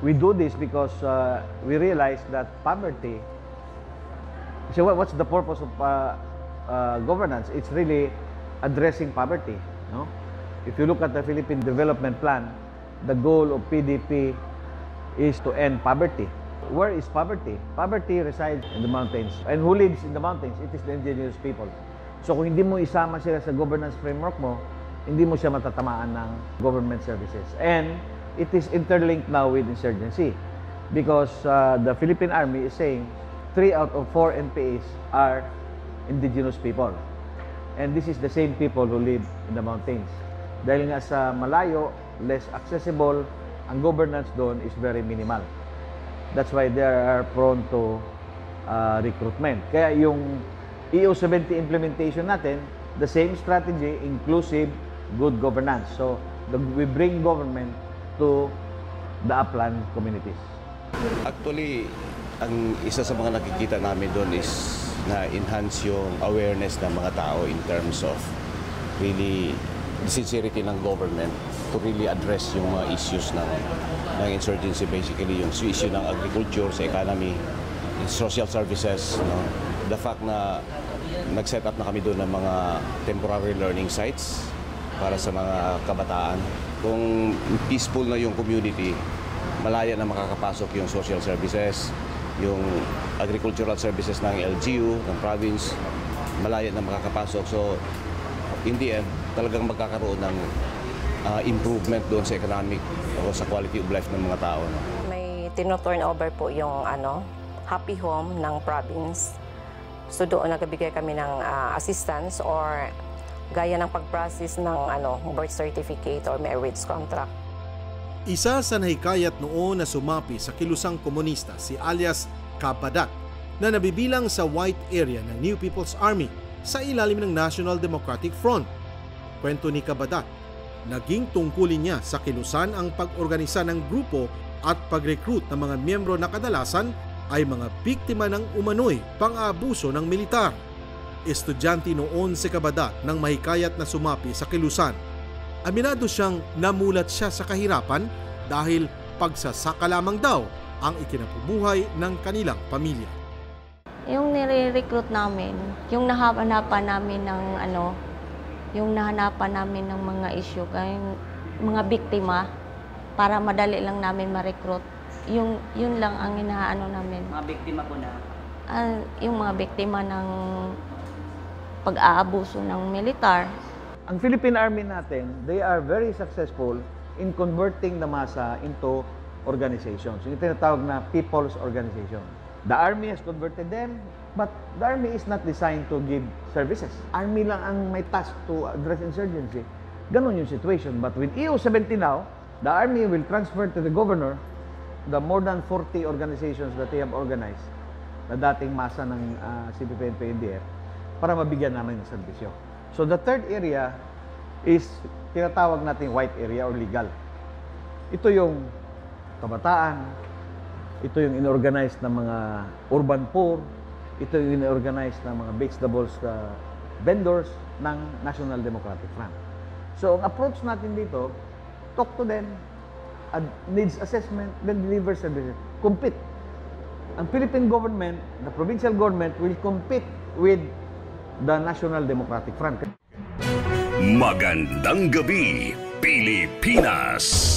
We do this because we realize that poverty. So what's the purpose of governance? It's really addressing poverty. No? If you look at the Philippine Development Plan, the goal of PDP is to end poverty. Where is poverty? Poverty resides in the mountains. And who lives in the mountains? It is the indigenous people. So kung hindi mo isama sila sa governance framework mo, hindi mo siya matatamaan ng government services. And it is interlinked now with insurgency because the Philippine Army is saying 3 out of 4 NPAs are indigenous people. And this is the same people who live in the mountains. Dahil nga sa malayo, less accessible, ang governance doon is very minimal. That's why they are prone to recruitment. Kaya yung EU70 implementation natin, the same strategy, inclusive, good governance. So we bring government to the upland communities. Actually, ang isa sa mga nakikita namin doon is na-enhance yung awareness ng mga tao in terms of really the sincerity ng government to really address yung mga issues ng insurgency, basically yung issue ng agriculture, sa economy, social services, no? The fact na nag-set up na kami doon ng mga temporary learning sites para sa mga kabataan. Kung peaceful na yung community, malaya na makakapasok yung social services, yung agricultural services ng LGU, ng province, malaya na makakapasok. So, in the end, talagang magkakaroon ng improvement doon sa economic o sa quality of life ng mga tao. No? May tino-turn over po yung happy home ng province. So doon nagbigay kami ng assistance or gaya ng pag-process ng birth certificate or marriage contract. Isa sa nahikayat noon na sumapi sa kilusang komunista si alias Kabadat na nabibilang sa white area ng New People's Army sa ilalim ng National Democratic Front. Kwento ni Kabadat, naging tungkulin niya sa kilusan ang pag-organisa ng grupo at pag-recruit ng mga miyembro na kadalasan ay mga biktima ng umano'y pang-aabuso ng militar. Estudyante noon si Kabadat nang mahikayat na sumapi sa kilusan. Aminado siyang namulat siya sa kahirapan dahil pagsasaka lamang daw ang ikinabubuhay ng kanilang pamilya. Yung nire-recruit namin, yung nahanapan namin ng yung nahanapan namin ng mga issue, mga biktima, para madali lang namin ma-recruit. Yun lang ang inaano namin. Mga biktima po na? Yung mga biktima ng pag-aabuso ng militar. Ang Philippine Army natin, they are very successful in converting the masa into organizations. Yung tinatawag na people's organization. The Army has converted them, but the Army is not designed to give services. Army lang ang may task to address insurgency. Ganon yung situation. But with EU70 now, the Army will transfer to the governor the more than 40 organizations that they have organized na dating masa ng CPP, NPA, NDF para mabigyan namin ng serbisyo. So the third area is tinatawag natin white area or legal. Ito yung kabataan, ito yung inorganize ng mga urban poor, ito yung inorganize ng mga vegetables vendors ng National Democratic Front. So ang approach natin dito, talk to them, needs assessment, then deliver services. Compete. Ang Philippine government, the provincial government will compete with the National Democratic Front. Magandang gabi, Pilipinas!